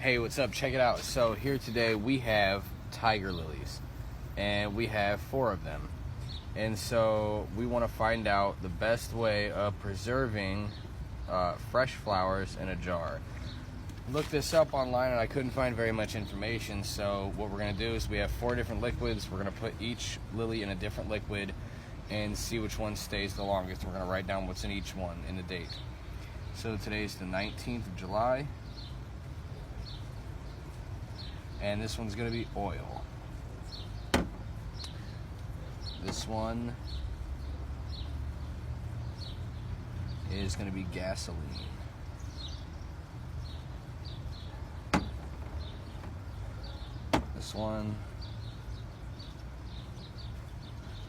Hey, what's up? Check it out. So here today we have tiger lilies, and we have 4 of them. And so we want to find out the best way of preserving fresh flowers in a jar. Looked this up online and I couldn't find very much information, so what we're going to do is we have 4 different liquids. We're going to put each lily in a different liquid and see which one stays the longest. We're going to write down what's in each one and the date. So today's the 19th of July, and this one's going to be oil. This one is going to be gasoline. This one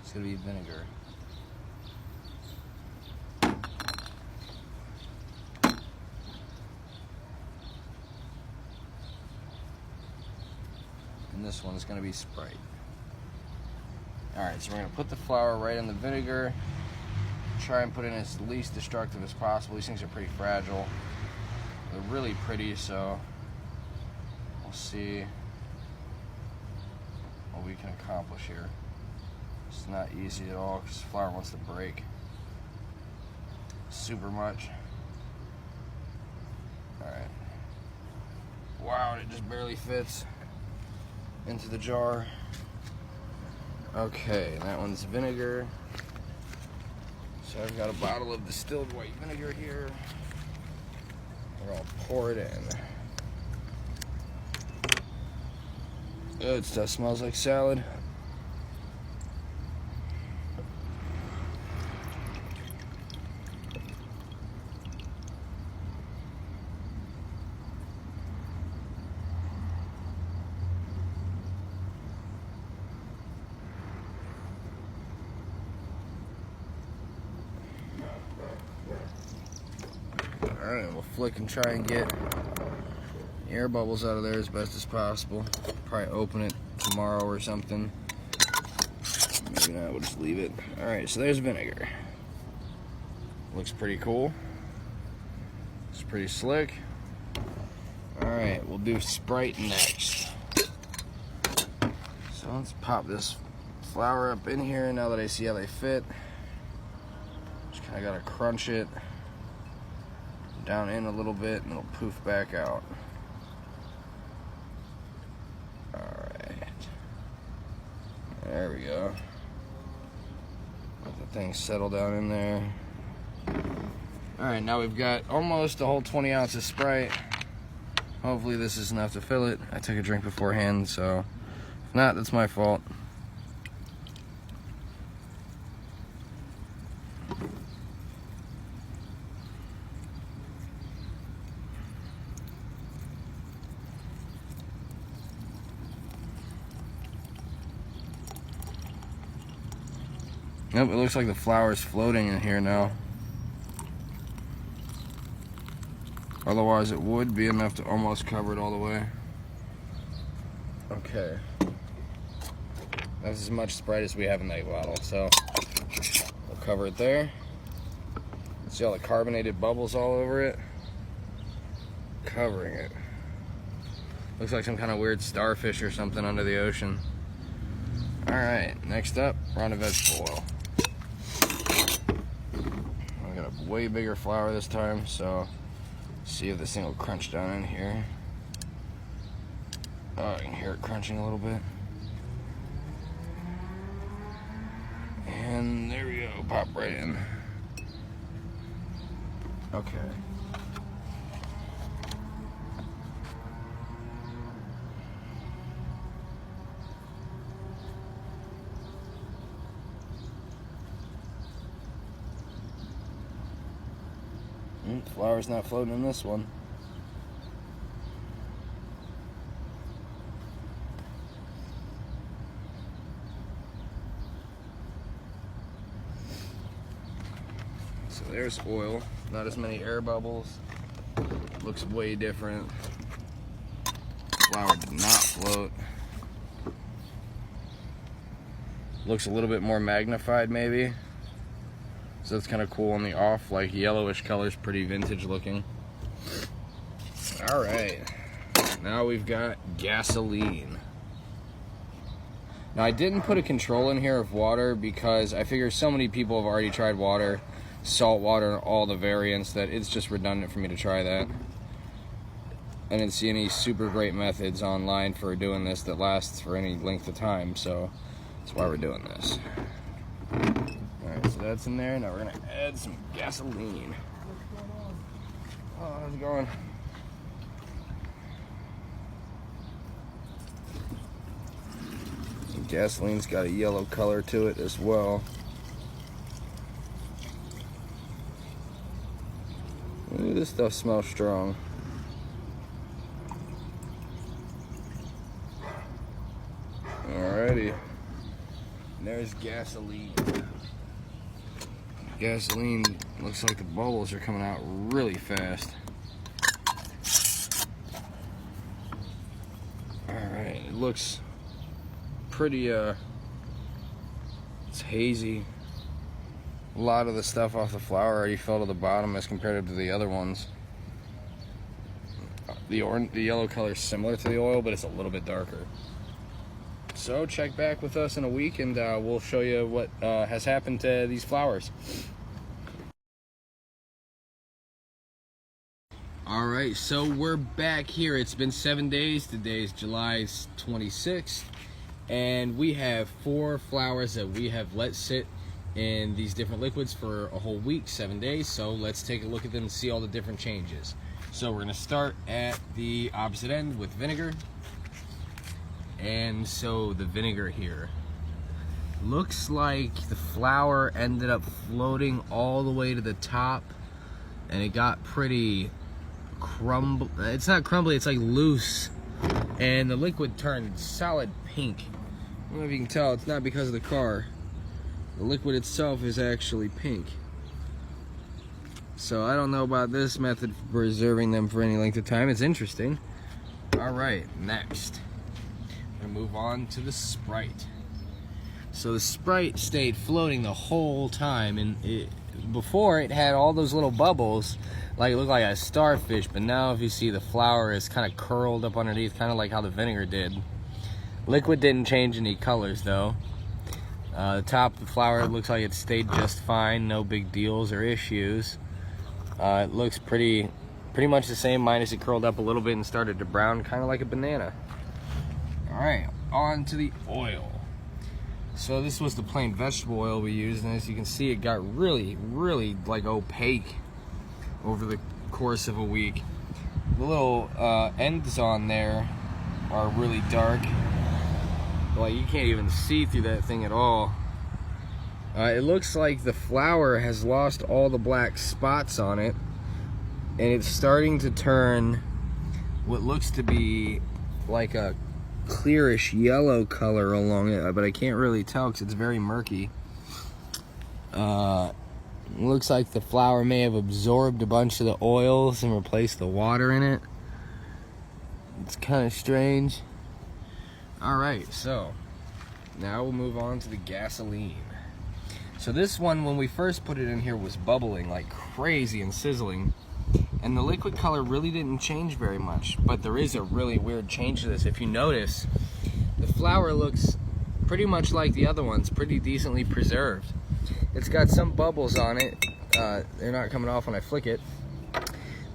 is going to be vinegar. And this one is going to be Sprite. Alright, so we're going to put the flour right in the vinegar. Try and put it in as least destructive as possible. These things are pretty fragile. They're really pretty, so we'll see what we can accomplish here. It's not easy at all because flour wants to break super much. Alright. Wow, and it just barely fits into the jar. Okay, that one's vinegar. So I've got a bottle of distilled white vinegar here. We're gonna pour it in. Good stuff, smells like salad. Alright, we'll flick and try and get air bubbles out of there as best as possible. Probably open it tomorrow or something. Maybe not, we'll just leave it. Alright, so there's vinegar. Looks pretty cool. It's pretty slick. Alright, we'll do Sprite next. So let's pop this flour up in here now that I see how they fit. Just kinda gotta crunch it down in a little bit and it'll poof back out. Alright. There we go. Let the thing settle down in there. Alright, now we've got almost a whole 20 ounces of Sprite. Hopefully this is enough to fill it. I took a drink beforehand, so if not, that's my fault. Nope, it looks like the flour is floating in here now. Otherwise it would be enough to almost cover it all the way. Okay. That's as much Sprite as we have in that bottle, so we'll cover it there. See all the carbonated bubbles all over it? Covering it. Looks like some kind of weird starfish or something under the ocean. Alright, next up, we're on to vegetable oil. I got a way bigger flour this time, so see if this thing will crunch down in here. Oh, I can hear it crunching a little bit. And there we go, pop right in. Okay. Flour's not floating in this one. So there's oil. Not as many air bubbles. Looks way different. Flour did not float. Looks a little bit more magnified maybe. So that's kind of cool on the off, like yellowish colors, pretty vintage looking. All right. Now we've got gasoline. Now I didn't put a control in here of water because I figure so many people have already tried water, salt water, and all the variants that it's just redundant for me to try that. I didn't see any super great methods online for doing this that lasts for any length of time, so that's why we're doing this. Alright, so that's in there. Now we're gonna add some gasoline. Oh, how's it going? Gasoline's got a yellow color to it as well. Ooh, this stuff smells strong. Alrighty. There's gasoline. Gasoline looks like the bubbles are coming out really fast. Alright, it looks pretty it's hazy. A lot of the stuff off the flour already fell to the bottom as compared to the other ones. The yellow color is similar to the oil, but it's a little bit darker. So check back with us in a week and we'll show you what has happened to these flours. Alright, so we're back here. It's been 7 days. Today is July 26th. And we have 4 flours that we have let sit in these different liquids for a whole week, 7 days. So let's take a look at them and see all the different changes. So we're gonna start at the opposite end with vinegar. And so the vinegar here looks like the flour ended up floating all the way to the top and it got pretty crumble. It's not crumbly, it's like loose. And the liquid turned solid pink. I don't know if you can tell, it's not because of the car. The liquid itself is actually pink. So I don't know about this method for preserving them for any length of time. It's interesting. Alright, next. We're gonna move on to the Sprite. So the Sprite stayed floating the whole time, and before it had all those little bubbles, like it looked like a starfish, but now if you see the flour is kind of curled up underneath, kind of like how the vinegar did. Liquid didn't change any colors though. The top of the flour looks like it stayed just fine, no big deals or issues. It looks pretty much the same, minus it curled up a little bit and started to brown, kind of like a banana. Alright, on to the oil. So this was the plain vegetable oil we used, and as you can see, it got really like opaque over the course of a week. The little ends on there are really dark. Like you can't even see through that thing at all. It looks like the flour has lost all the black spots on it, and it's starting to turn what looks to be like a clearish yellow color along it, but I can't really tell because it's very murky. Looks like the flour may have absorbed a bunch of the oils and replaced the water in it. It's kind of strange. Alright, so now we'll move on to the gasoline. So this one, when we first put it in here, was bubbling like crazy and sizzling, and the liquid color really didn't change very much, but there is a really weird change to this. If you notice, the flour looks pretty much like the other ones, pretty decently preserved. It's got some bubbles on it. They're not coming off when I flick it.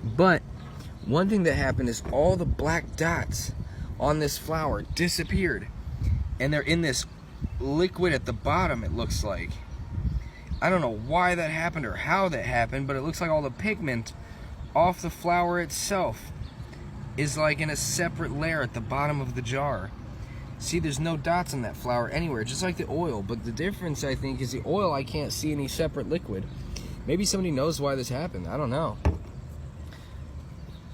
But one thing that happened is all the black dots on this flour disappeared. And they're in this liquid at the bottom, it looks like. I don't know why that happened or how that happened, but it looks like all the pigment off the flour itself is like in a separate layer at the bottom of the jar. See, there's no dots on that flour anywhere, just like the oil. But the difference, I think, is the oil, I can't see any separate liquid. Maybe somebody knows why this happened. I don't know.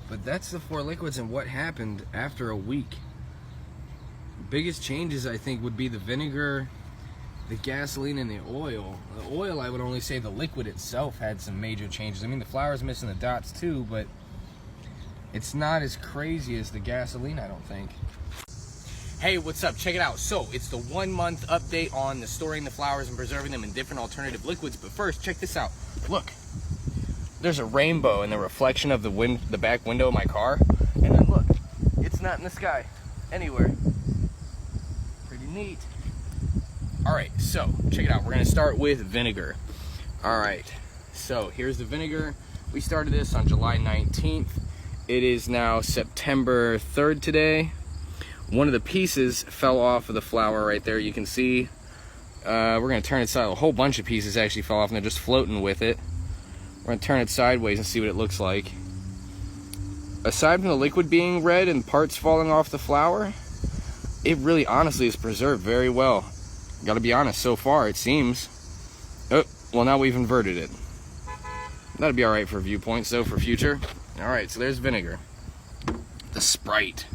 But that's the 4 liquids and what happened after a week. Biggest changes, I think, would be the vinegar, the gasoline, and the oil. The oil, I would only say the liquid itself had some major changes. I mean, the flour's missing the dots too, but it's not as crazy as the gasoline, I don't think. Hey, what's up? Check it out. So, it's the 1 month update on the storing the flours and preserving them in different alternative liquids. But first, check this out. Look, there's a rainbow in the reflection of the back window of my car. And then look, it's not in the sky, anywhere. Pretty neat. All right, so check it out. We're gonna start with vinegar. All right, so here's the vinegar. We started this on July 19th. It is now September 3rd today. One of the pieces fell off of the flower right there. You can see. We're gonna turn it sideways. A whole bunch of pieces actually fell off and they're just floating with it. We're gonna turn it sideways and see what it looks like. Aside from the liquid being red and parts falling off the flower, it really honestly is preserved very well. Gotta be honest, so far it seems. Oh, well now we've inverted it. That'd be alright for viewpoints though, for future. Alright, so there's vinegar. The Sprite.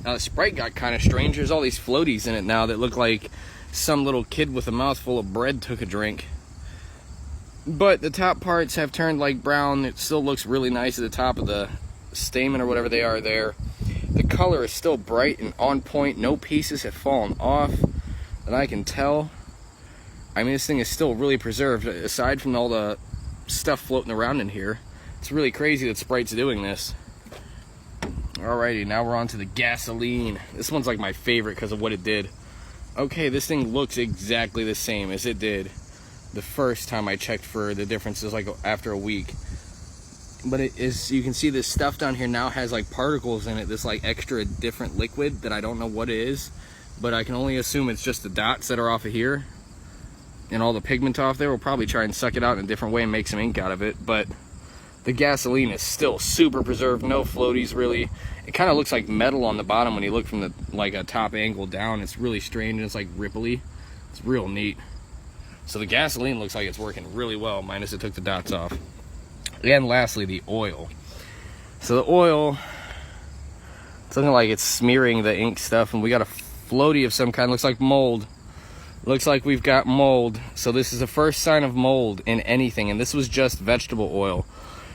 Now the Sprite got kind of strange. There's all these floaties in it now that look like some little kid with a mouthful of bread took a drink. But the top parts have turned like brown. It still looks really nice at the top of the stamen or whatever they are there. The color is still bright and on point. No pieces have fallen off that I can tell. I mean, this thing is still really preserved. Aside from all the stuff floating around in here, it's really crazy that Sprite's doing this. Alrighty, now we're on to the gasoline. This one's like my favorite because of what it did. Okay, this thing looks exactly the same as it did the first time I checked for the differences, like after a week. But it is, you can see this stuff down here now has like particles in it, this like extra different liquid that I don't know what it is, but I can only assume it's just the dots that are off of here and all the pigment off there. We'll probably try and suck it out in a different way and make some ink out of it, but the gasoline is still super preserved, no floaties really. It kind of looks like metal on the bottom when you look from the like a top angle down. It's really strange and it's like ripply. It's real neat. So the gasoline looks like it's working really well, minus it took the dots off. And lastly, the oil. So the oil, it's looking like it's smearing the ink stuff, and we got a floaty of some kind. Looks like mold. Looks like we've got mold. So this is the first sign of mold in anything, and this was just vegetable oil.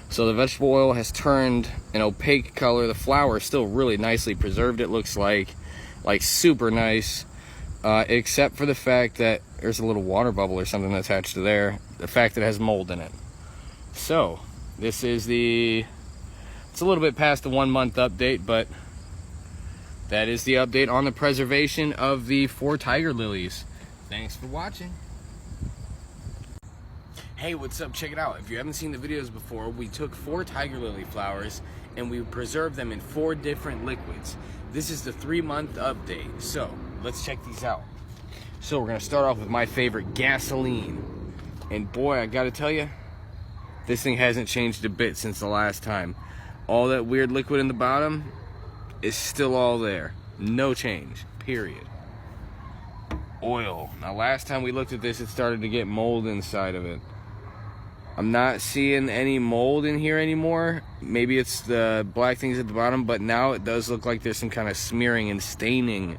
So the vegetable oil has turned an opaque color. The flour is still really nicely preserved, it looks like super nice, except for the fact that there's a little water bubble or something attached to there. The fact that it has mold in it. So this is it's a little bit past the 1 month update, but that is the update on the preservation of the 4 tiger lilies. Thanks for watching. Hey, what's up? Check it out. If you haven't seen the videos before, we took 4 tiger lily flowers and we preserved them in 4 different liquids. This is the 3-month update. So let's check these out. So we're gonna start off with my favorite, gasoline. And boy, I gotta tell you, this thing hasn't changed a bit since the last time. All that weird liquid in the bottom is still all there. No change, period. Oil. Now last time we looked at this, it started to get mold inside of it. I'm not seeing any mold in here anymore. Maybe it's the black things at the bottom, but now it does look like there's some kind of smearing and staining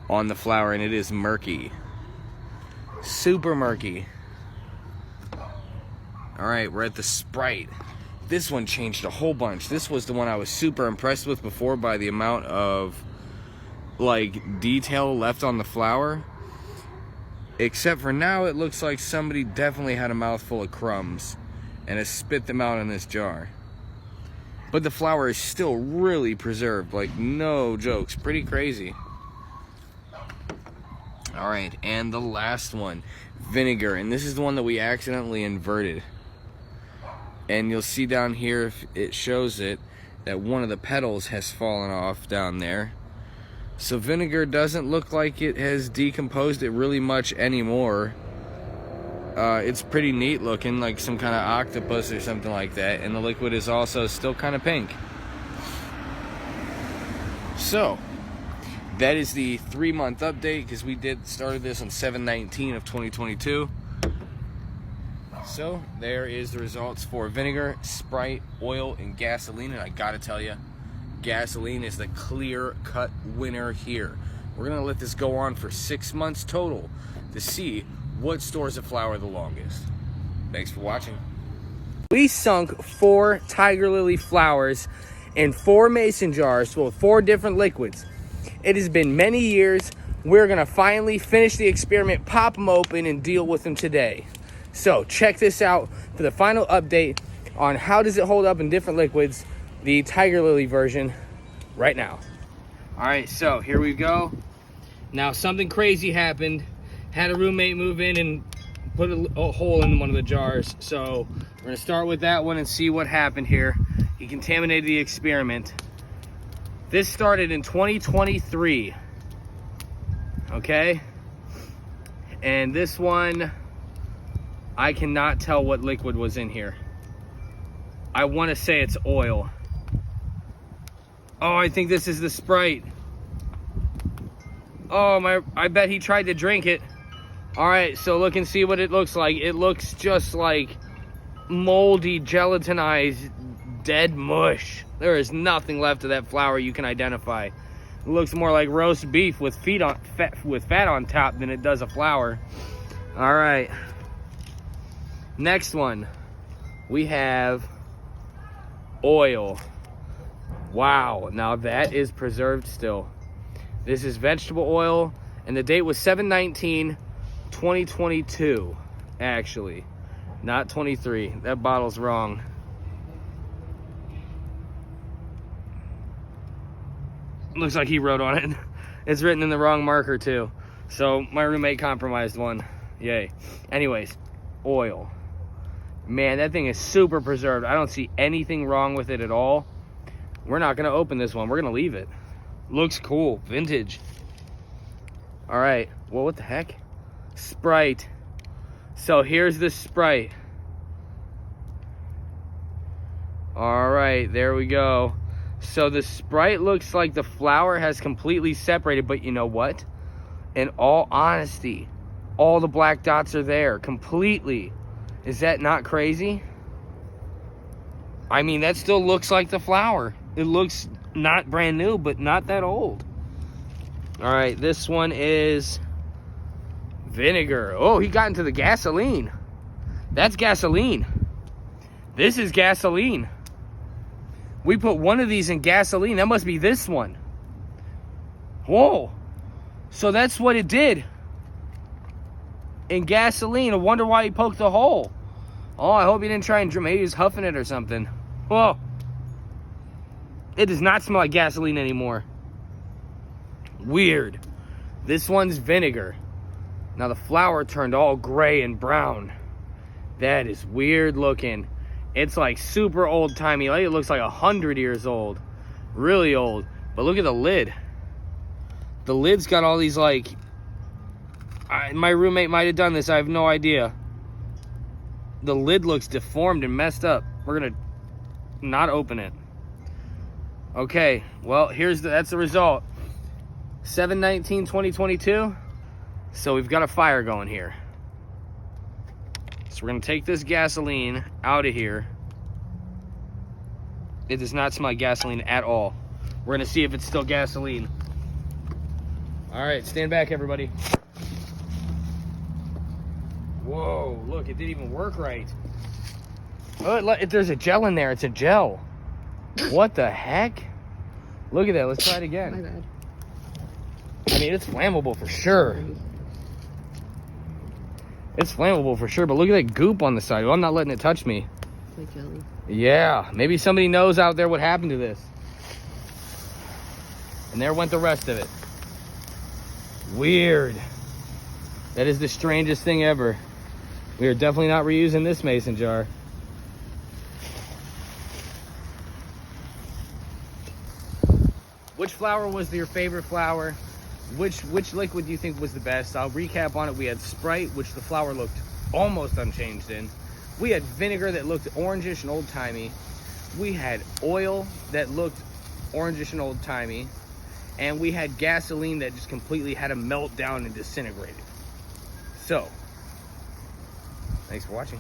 on the flower, and it is murky. Super murky. Alright, we're at the Sprite. This one changed a whole bunch. This was the one I was super impressed with before by the amount of like detail left on the flower. Except for now, it looks like somebody definitely had a mouthful of crumbs and has spit them out in this jar. But the flower is still really preserved, like no jokes, pretty crazy. Alright, and the last one, vinegar, and this is the one that we accidentally inverted. And you'll see down here, if it shows it, that one of the petals has fallen off down there. So vinegar doesn't look like it has decomposed it really much anymore. It's pretty neat looking, like some kind of octopus or something like that. And the liquid is also still kind of pink. So that is the 3-month update, because we started this on 7/19 of 2022. So there is the results for vinegar, Sprite, oil, and gasoline. And I gotta tell you, gasoline is the clear-cut winner here. We're gonna let this go on for 6 months total to see what stores a flower the longest. Thanks for watching. We sunk 4 tiger lily flowers in 4 mason jars with 4 different liquids. It has been many years. We're gonna finally finish the experiment, pop them open, and deal with them today. So check this out for the final update on how does it hold up in different liquids, the tiger lily version, right now. All right, so here we go. Now something crazy happened. Had a roommate move in and put a hole in one of the jars. So we're gonna start with that one and see what happened here. He contaminated the experiment. This started in 2023, okay? And this one, I cannot tell what liquid was in here. I wanna say it's oil. Oh, I think this is the Sprite. Oh, I bet he tried to drink it. All right, so look and see what it looks like. It looks just like moldy, gelatinized, dead mush. There is nothing left of that flour you can identify. It looks more like roast beef with fat on top than it does a flour. All right. Next one, we have oil. Wow, now that is preserved still. This is vegetable oil, and the date was 7/19/2022, actually, not 23. That bottle's wrong. Looks like he wrote on it. It's written in the wrong marker too. So my roommate compromised one. Yay. Anyways, oil. Man, that thing is super preserved. I don't see anything wrong with it at all. We're not gonna open this one. We're gonna leave it. Looks cool, vintage. All right, well, what the heck? Sprite. So here's the Sprite. All right, there we go. So the Sprite looks like the flour has completely separated, but you know what? In all honesty, all the black dots are there completely. Is that not crazy? I mean, that still looks like the flour. It looks not brand new, but not that old. All right, this one is vinegar. Oh, he got into the gasoline. That's gasoline. This is gasoline. We put one of these in gasoline. That must be this one. Whoa. So that's what it did. In gasoline. I wonder why he poked the hole. Oh, I hope he didn't try and drink. Maybe he was huffing it or something. Whoa. It does not smell like gasoline anymore. Weird. This one's vinegar. Now the flour turned all gray and brown. That is weird looking. It's like super old timey. Like it looks like 100 years old. Really old. But look at the lid. The lid's got all these like... my roommate might have done this. I have no idea. The lid looks deformed and messed up. We're gonna not open it. Okay, well, that's the result. 7/19/2022. So we've got a fire going here. So we're gonna take this gasoline out of here. It does not smell like gasoline at all. We're gonna see if it's still gasoline. All right, stand back, everybody. Whoa, look, it didn't even work right. Oh, there's a gel in there. It's a gel. What the heck? Look at that. Let's try it again. My bad. I mean, it's flammable for sure. It's flammable for sure, but look at that goop on the side. Well, I'm not letting it touch me. Like jelly. Yeah, maybe somebody knows out there what happened to this. And there went the rest of it. Weird. That is the strangest thing ever. We are definitely not reusing this mason jar. Which flour was your favorite flour? Which liquid do you think was the best? I'll recap on it. We had Sprite, which the flour looked almost unchanged in. We had vinegar that looked orangish and old-timey. We had oil that looked orangish and old-timey. And we had gasoline that just completely had a meltdown and disintegrated. So, thanks for watching.